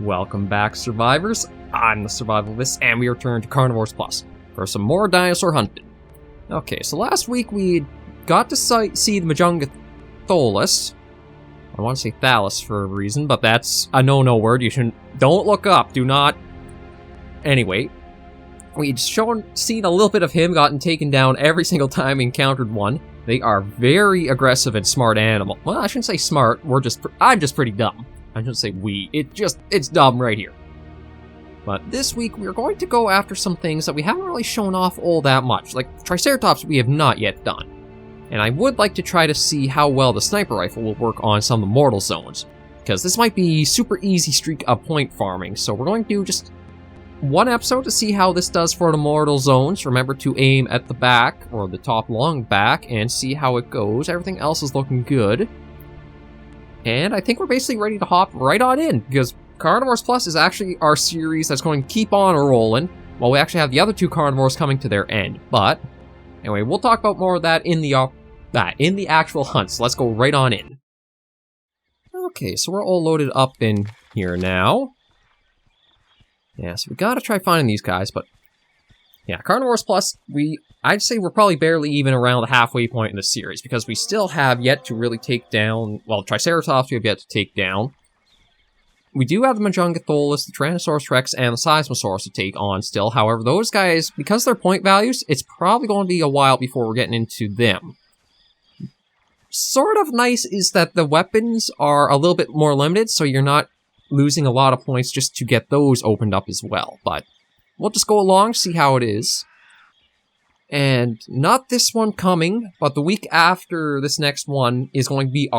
Welcome back, survivors. I'm the SurvivalVis, and we return to Carnivores Plus for some more dinosaur hunting. Okay, so last week we got to see the Majungatholus. I want to say Thalus for a reason, but that's a no-no word. You shouldn't. Don't look up. Do not. Anyway, we'd seen a little bit of him, gotten taken down every single time we encountered one. They are very aggressive and smart animal. Well, I shouldn't say smart. I'm just pretty dumb. I shouldn't say we. It's dumb right here. But this week, we're going to go after some things that we haven't really shown off all that much. Like, Triceratops we have not yet done. And I would like to try to see how well the sniper rifle will work on some of the mortal zones. Because this might be super easy streak of point farming. So we're going to do just one episode to see how this does for the mortal zones. Remember to aim at the back, or the top long back, and see how it goes. Everything else is looking good. And I think we're basically ready to hop right on in, because Carnivores Plus is actually our series that's going to keep on rolling, while we actually have the other two carnivores coming to their end. But, anyway, we'll talk about more of that in the actual hunt, so let's go right on in. Okay, so we're all loaded up in here now. Yeah, so we gotta try finding these guys, but yeah, Carnivores Plus, I'd say we're probably barely even around the halfway point in the series, because we still have yet to really take down, well, Triceratops we have yet to take down. We do have the Majungatholus, the Tyrannosaurus Rex, and the Seismosaurus to take on still. However, those guys, because they're point values, it's probably going to be a while before we're getting into them. Sort of nice is that the weapons are a little bit more limited, so you're not losing a lot of points just to get those opened up as well, but we'll just go along, see how it is. And not this one coming, but the week after this next one is going to be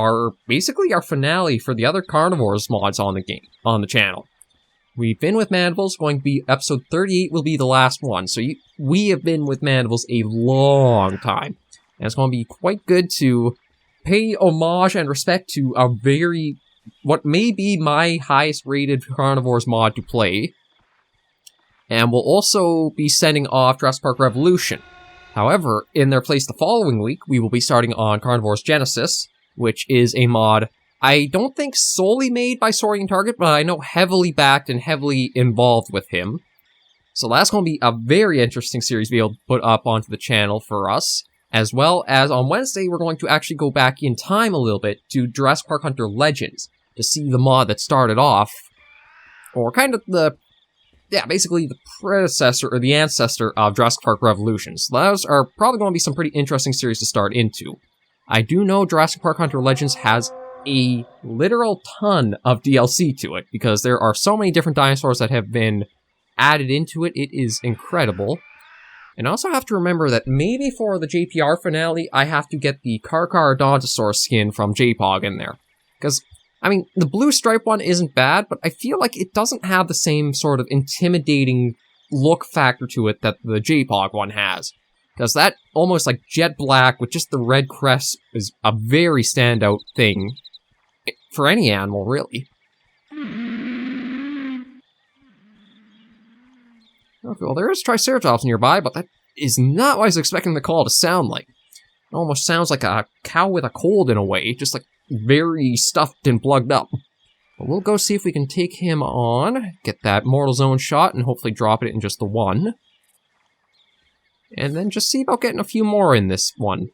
basically our finale for the other Carnivores mods on the channel. We've been with Mandibles, going to be episode 38 will be the last one, so we have been with Mandibles a long time. And it's going to be quite good to pay homage and respect to what may be my highest rated Carnivores mod to play. And we'll also be sending off Jurassic Park Revolution. However, in their place the following week, we will be starting on Carnivores Genesis, which is a mod I don't think solely made by Saurian Target, but I know heavily backed and heavily involved with him. So that's going to be a very interesting series to be able to put up onto the channel for us. As well as on Wednesday, we're going to actually go back in time a little bit to Jurassic Park Hunter Legends to see the mod that started off, or kind of basically the predecessor or the ancestor of Jurassic Park Revolutions. Those are probably going to be some pretty interesting series to start into. I do know Jurassic Park Hunter Legends has a literal ton of DLC to it, because there are so many different dinosaurs that have been added into it. It is incredible. And I also have to remember that maybe for the JPR finale, I have to get the Carcharodontosaurus skin from JPOG in there. Because, I mean, the blue stripe one isn't bad, but I feel like it doesn't have the same sort of intimidating look factor to it that the JPOG one has. Because that almost like jet black with just the red crest is a very standout thing for any animal, really. Okay, well, there is Triceratops nearby, but that is not what I was expecting the call to sound like. It almost sounds like a cow with a cold in a way, just like very stuffed and plugged up. But we'll go see if we can take him on, get that mortal zone shot, and hopefully drop it in just the one. And then just see about getting a few more in this one.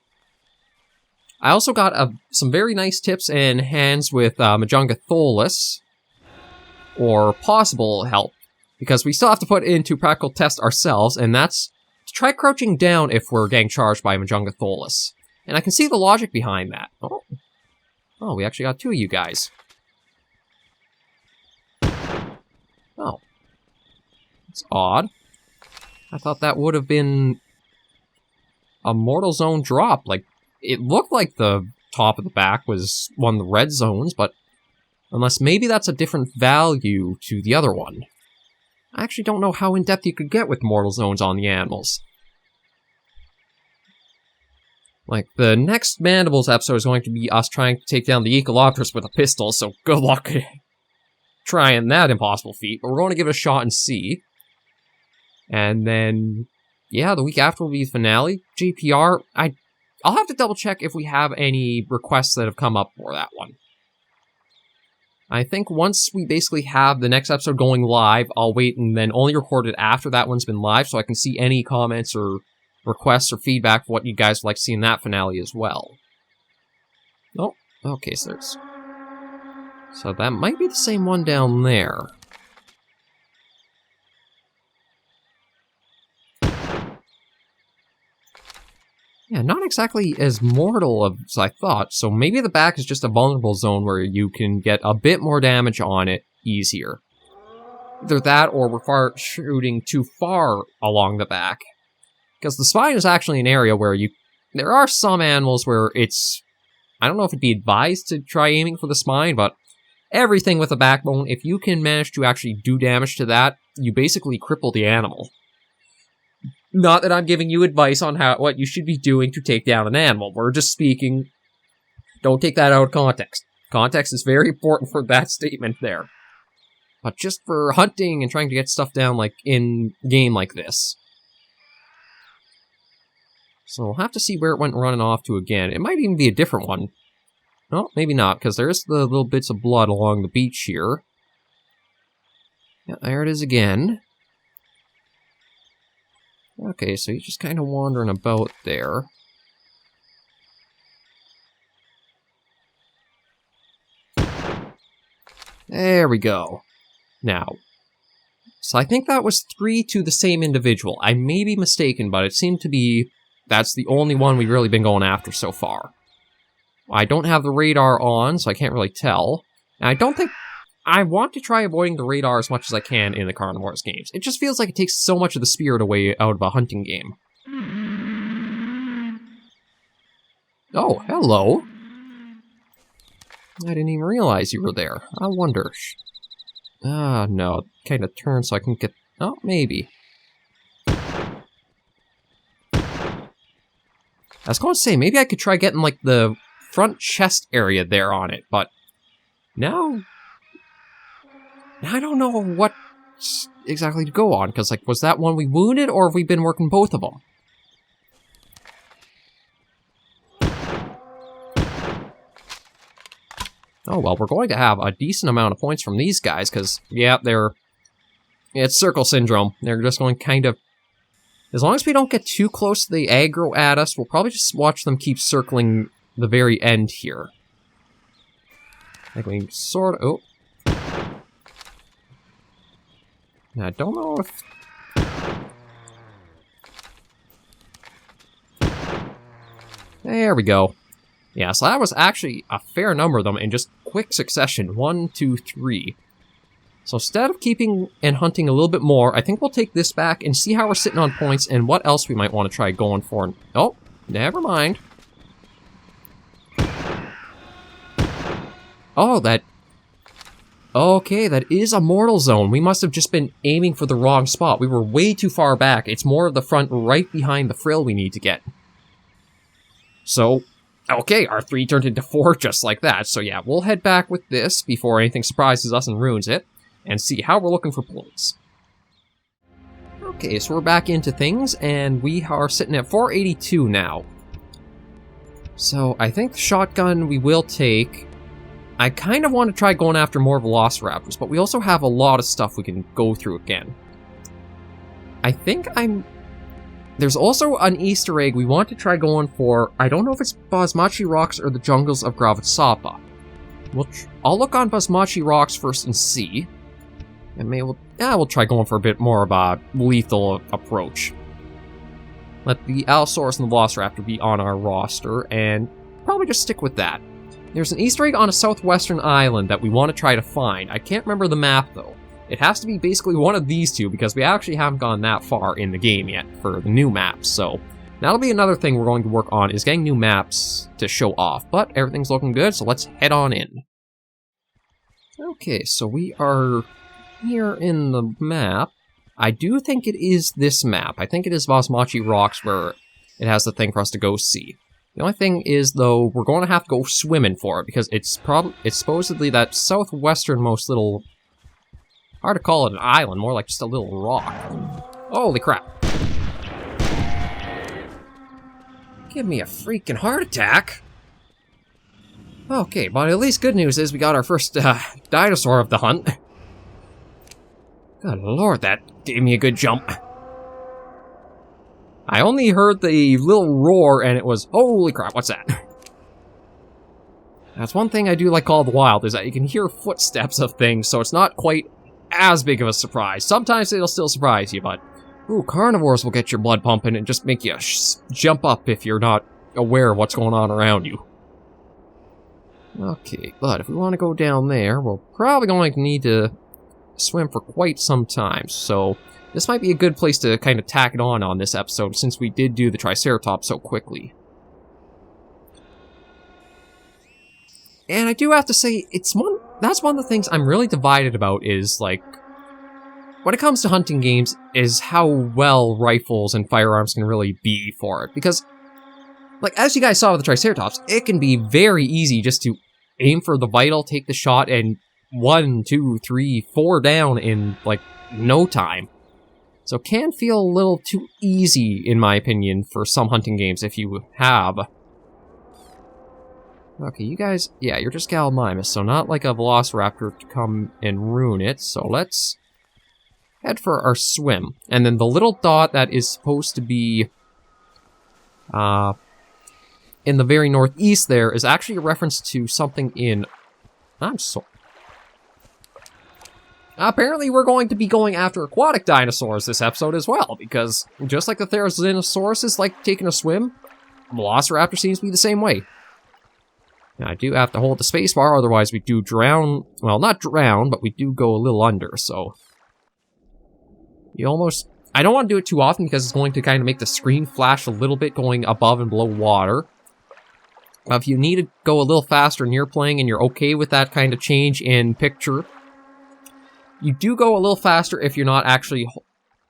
I also got some very nice tips and hands with Majungatholus, or possible help, because we still have to put it into practical test ourselves, and that's to try crouching down if we're getting charged by Majungatholus. And I can see the logic behind that. Oh, we actually got two of you guys. Oh. That's odd. I thought that would have been a mortal zone drop. Like, it looked like the top of the back was one of the red zones, but unless maybe that's a different value to the other one. I actually don't know how in-depth you could get with mortal zones on the animals. Like, the next Mandibles episode is going to be us trying to take down the Echolopterus with a pistol, so good luck trying that impossible feat, but we're going to give it a shot and see. And then, yeah, the week after will be the finale. JPR, I'll have to double check if we have any requests that have come up for that one. I think once we basically have the next episode going live, I'll wait and then only record it after that one's been live so I can see any comments or requests or feedback for what you guys would like to see in that finale as well. Oh, okay, so there's... So that might be the same one down there. Yeah, not exactly as mortal as I thought, so maybe the back is just a vulnerable zone where you can get a bit more damage on it easier. Either that or require shooting too far along the back. Because the spine is actually an area where there are some animals where it's... I don't know if it'd be advised to try aiming for the spine, but everything with a backbone, if you can manage to actually do damage to that, you basically cripple the animal. Not that I'm giving you advice on what you should be doing to take down an animal. We're just speaking. Don't take that out of context. Context is very important for that statement there. But just for hunting and trying to get stuff down like in game like this. So we'll have to see where it went running off to again. It might even be a different one. No, maybe not, because there's the little bits of blood along the beach here. Yeah, there it is again. Okay, so he's just kind of wandering about there. There we go. Now, so I think that was 3 to the same individual. I may be mistaken, but it seemed to be that's the only one we've really been going after so far. I don't have the radar on, so I can't really tell. And I don't think... I want to try avoiding the radar as much as I can in the Carnivores games. It just feels like it takes so much of the spirit away out of a hunting game. Oh, hello. I didn't even realize you were there. I wonder. Ah, no. Kind of turn so I can get... Oh, maybe. I was going to say, maybe I could try getting, like, the front chest area there on it, but... Now I don't know what exactly to go on, because, like, was that one we wounded, or have we been working both of them? Oh, well, we're going to have a decent amount of points from these guys, because, yeah, it's circle syndrome. They're just going kind of... As long as we don't get too close to the aggro at us, we'll probably just watch them keep circling the very end here. Like, we sort of... Oh. I don't know if... There we go. Yeah, so that was actually a fair number of them in just quick succession. 1, 2, 3. So instead of keeping and hunting a little bit more, I think we'll take this back and see how we're sitting on points and what else we might want to try going for. Oh, never mind. Oh, that... Okay, that is a mortal zone. We must have just been aiming for the wrong spot. We were way too far back. It's more of the front right behind the frill we need to get. So, okay, our 3 turned into 4 just like that. So yeah, we'll head back with this before anything surprises us and ruins it, and see how we're looking for points. Okay, so we're back into things, and we are sitting at 482 now. So I think the shotgun we will take... I kind of want to try going after more Velociraptors, but we also have a lot of stuff we can go through again. I think There's also an Easter egg we want to try going for. I don't know if it's Basmachi Rocks or the jungles of Gravitsapa. I'll look on Basmachi Rocks first and see. And we'll try going for a bit more of a lethal approach. Let the Allosaurus and the Velociraptor be on our roster, and probably just stick with that. There's an Easter egg on a southwestern island that we want to try to find. I can't remember the map, though. It has to be basically one of these two, because we actually haven't gone that far in the game yet for the new maps, so... That'll be another thing we're going to work on, is getting new maps to show off. But everything's looking good, so let's head on in. Okay, so we are here in the map. I do think it is this map. I think it is Basmachi Rocks where it has the thing for us to go see. The only thing is, though, we're going to have to go swimming for it, because it's supposedly that southwesternmost little... Hard to call it an island, more like just a little rock. Holy crap. Give me a freaking heart attack. Okay, but at least good news is we got our first dinosaur of the hunt. Good lord, that gave me a good jump. I only heard the little roar and it was, holy crap, what's that? That's one thing I do like Call of the Wild, is that you can hear footsteps of things, so it's not quite as big of a surprise. Sometimes it'll still surprise you, but ooh, carnivores will get your blood pumping and just make you jump up if you're not aware of what's going on around you. Okay, but if we want to go down there, we're probably going to need to swim for quite some time, so this might be a good place to kind of tack it on this episode, since we did do the Triceratops so quickly. And I do have to say, that's one of the things I'm really divided about, is, like, when it comes to hunting games, is how well rifles and firearms can really be for it. Because, like, as you guys saw with the Triceratops, it can be very easy just to aim for the vital, take the shot, and 1, 2, 3, 4 down in, like, no time. So it can feel a little too easy, in my opinion, for some hunting games if you have. Okay, you guys, yeah, you're just Gallimimus, so not like a Velociraptor to come and ruin it, so let's head for our swim. And then the little dot that is supposed to be in the very northeast there is actually a reference to something in... Apparently we're going to be going after aquatic dinosaurs this episode as well, because just like the Therizinosaurus is like taking a swim, Velociraptor seems to be the same way. Now I do have to hold the spacebar, otherwise we do drown, well not drown, but we do go a little under, so... I don't want to do it too often because it's going to kind of make the screen flash a little bit going above and below water. If you need to go a little faster and you're playing and you're okay with that kind of change in picture, you do go a little faster if you're not actually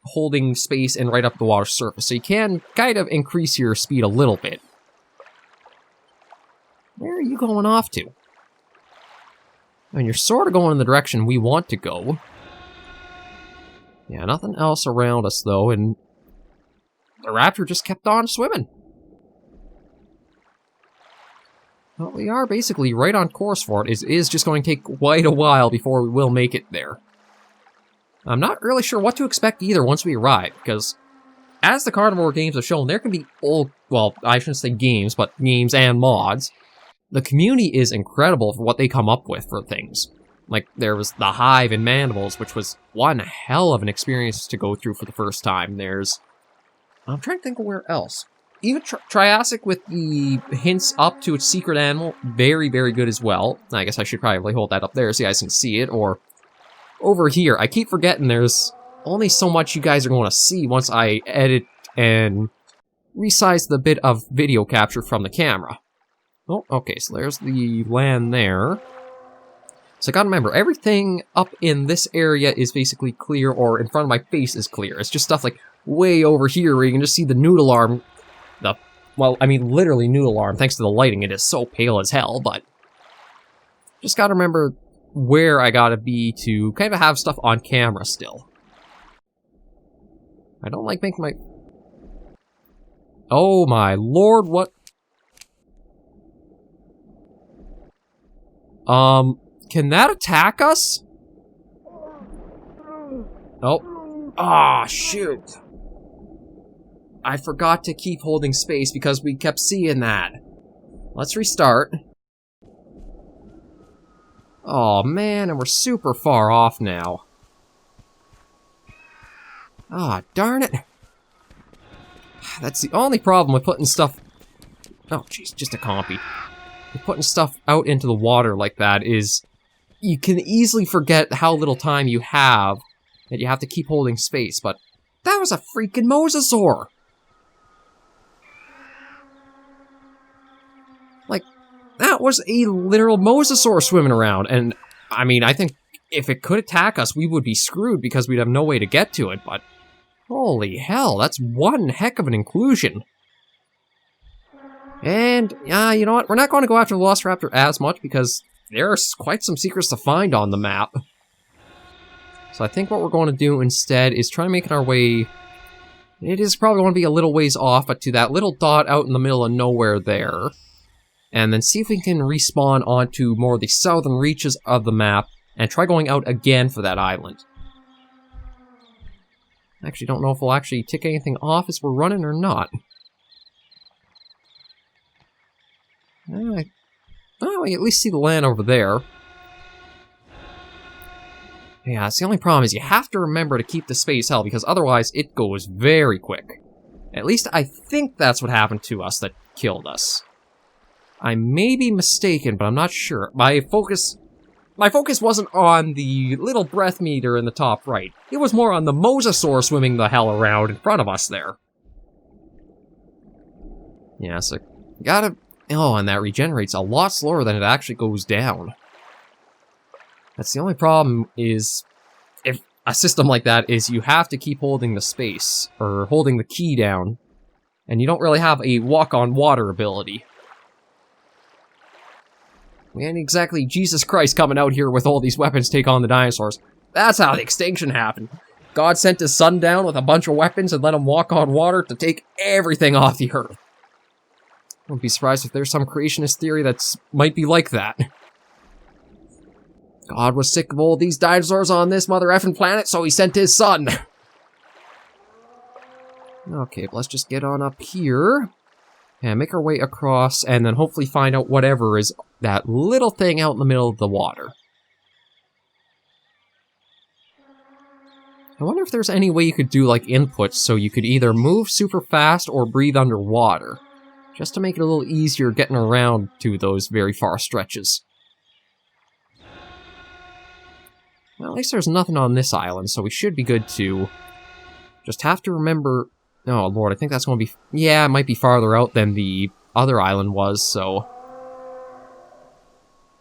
holding space and right up the water surface. So you can kind of increase your speed a little bit. Where are you going off to? I mean, you're sort of going in the direction we want to go. Yeah, nothing else around us though, and the raptor just kept on swimming. Well, we are basically right on course for it. It is just going to take quite a while before we will make it there. I'm not really sure what to expect either once we arrive, because as the carnivore games have shown, there can be well, I shouldn't say games, but games and mods. The community is incredible for what they come up with for things. Like, there was the Hive and Mandibles, which was one hell of an experience to go through for the first time. I'm trying to think of where else. Even Triassic with the hints up to its secret animal, very, very good as well. I guess I should probably hold that up there so you guys can see it, or over here. I keep forgetting there's only so much you guys are going to see once I edit and resize the bit of video capture from the camera. Oh, okay, so there's the land there. So I gotta remember, everything up in this area is basically clear, or in front of my face is clear. It's just stuff like way over here where you can just see the noodle arm. Well, I mean, literally noodle arm, thanks to the lighting. It is so pale as hell, but just gotta remember where I gotta be to kind of have stuff on camera still. I don't like making my... Oh my lord, what? Can that attack us? Oh. Ah, shoot. I forgot to keep holding space because we kept seeing that. Let's restart. Oh man, and we're super far off now. Ah, darn it. That's the only problem with putting stuff... Oh, jeez, just a compy. With putting stuff out into the water like that is... You can easily forget how little time you have, that you have to keep holding space, but that was a freaking mosasaur! Like, that was a literal mosasaur swimming around, and, I mean, I think if it could attack us, we would be screwed because we'd have no way to get to it, but holy hell, that's one heck of an inclusion. And, you know what, we're not going to go after the Velociraptor as much because there are quite some secrets to find on the map. So I think what we're going to do instead is try making our way... It is probably going to be a little ways off, but to that little dot out in the middle of nowhere there. and then see if we can respawn onto more of the southern reaches of the map, and try going out again for that island. I actually don't know if we'll actually tick anything off as we're running or not. Oh, we at least see the land over there. Yeah, that's the only problem is you have to remember to keep the space held, because otherwise it goes very quick. At least I think that's what happened to us that killed us. I may be mistaken, but I'm not sure. My focus wasn't on the little breath meter in the top right. It was more on the mosasaur swimming the hell around in front of us there. Yeah, so gotta... Oh, and that regenerates a lot slower than it actually goes down. That's the only problem is, if a system like that is you have to keep holding the space, or holding the key down, and you don't really have a walk-on-water ability. We ain't exactly Jesus Christ coming out here with all these weapons to take on the dinosaurs. That's how the extinction happened. God sent his son down with a bunch of weapons and let him walk on water to take everything off the earth. I wouldn't be surprised if there's some creationist theory that's might be like that. God was sick of all these dinosaurs on this mother effing planet, so he sent his son. Okay, let's just get on up here. And make our way across, and then hopefully find out whatever is that little thing out in the middle of the water. I wonder if there's any way you could do, like, inputs so you could either move super fast or breathe underwater. Just to make it a little easier getting around to those very far stretches. Well, at least there's nothing on this island, so we should be good to... Just have to remember... Oh, Lord, I think that's going to be... Yeah, it might be farther out than the other island was, so...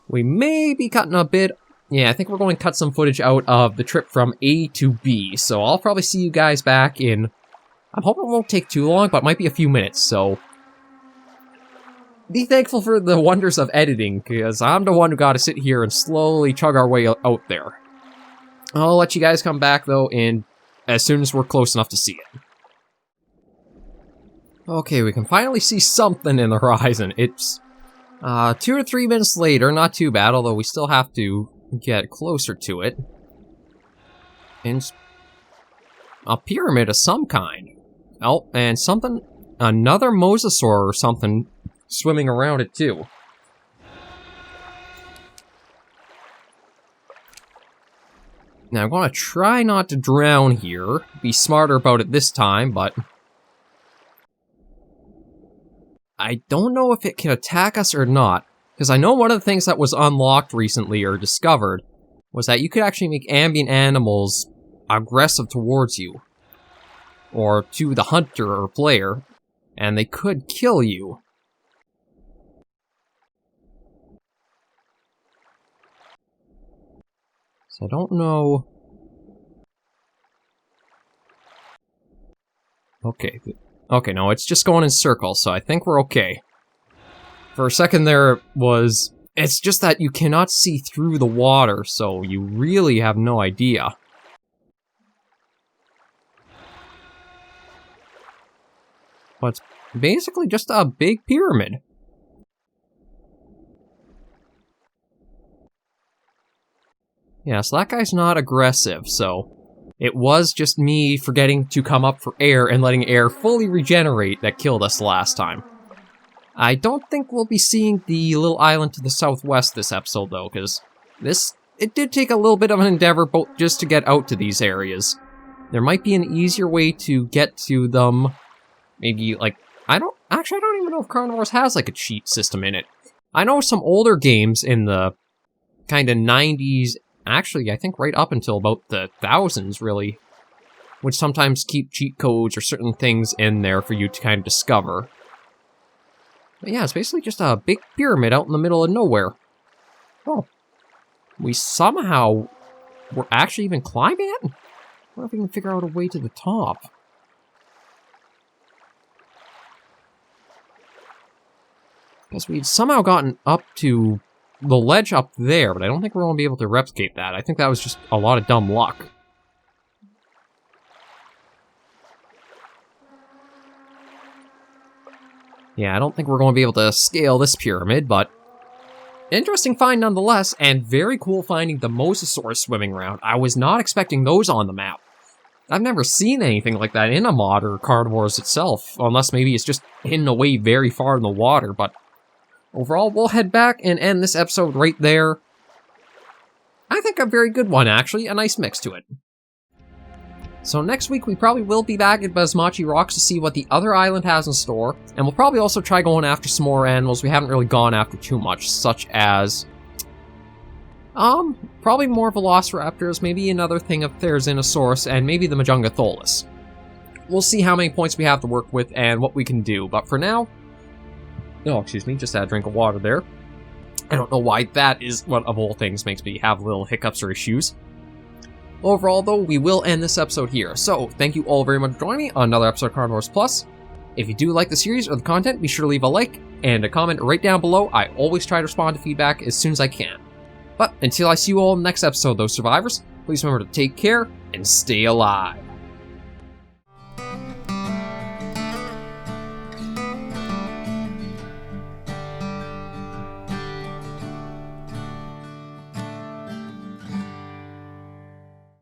We may be cutting a bit... Yeah, I think we're going to cut some footage out of the trip from A to B, so I'll probably see you guys back in... I'm hoping it won't take too long, but it might be a few minutes, so... Be thankful for the wonders of editing, because I'm the one who got to sit here and slowly chug our way out there. I'll let you guys come back, though, as soon as we're close enough to see it. Okay, we can finally see something in the horizon. It's 2 to 3 minutes later, not too bad, although we still have to get closer to it. And a pyramid of some kind. Oh, and something, another mosasaur or something swimming around it too. Now I'm going to try not to drown here, be smarter about it this time, but... I don't know if it can attack us or not, because I know one of the things that was unlocked recently or discovered was that you could actually make ambient animals aggressive towards you, or to the hunter or player, and they could kill you. So I don't know... Okay, no, it's just going in circles, so I think we're okay. For a second there was... It's just that you cannot see through the water, so you really have no idea. But it's basically just a big pyramid. Yeah, so that guy's not aggressive, so... It was just me forgetting to come up for air and letting air fully regenerate that killed us last time. I don't think we'll be seeing the little island to the southwest this episode, though, because it did take a little bit of an endeavor just to get out to these areas. There might be an easier way to get to them. Maybe, like, I don't even know if Carnivores has, like, a cheat system in it. I know some older games in the kind of 90s, actually, I think right up until about the 1000s, really, would sometimes keep cheat codes or certain things in there for you to kind of discover. But yeah, it's basically just a big pyramid out in the middle of nowhere. Oh. We somehow were actually even climbing it? I wonder if we can figure out a way to the top. Because we'd somehow gotten up to the ledge up there, but I don't think we're going to be able to replicate that. I think that was just a lot of dumb luck. Yeah, I don't think we're going to be able to scale this pyramid, but interesting find nonetheless, and very cool finding the mosasaurs swimming around. I was not expecting those on the map. I've never seen anything like that in a mod or Carnivores itself, unless maybe it's just hidden away very far in the water, but overall, we'll head back and end this episode right there. I think a very good one, actually, a nice mix to it. So next week, we probably will be back at Basmachi Rocks to see what the other island has in store, and we'll probably also try going after some more animals we haven't really gone after too much, such as probably more velociraptors, maybe another thing of Therizinosaurus, and maybe the Majungatholus. We'll see how many points we have to work with and what we can do, but for now... Oh, excuse me, just had a drink of water there. I don't know why that is what, of all things, makes me have little hiccups or issues. Overall, though, we will end this episode here, so thank you all very much for joining me on another episode of Carnivores Plus. If you do like the series or the content, be sure to leave a like and a comment right down below. I always try to respond to feedback as soon as I can. But until I see you all in the next episode, though, survivors, please remember to take care and stay alive.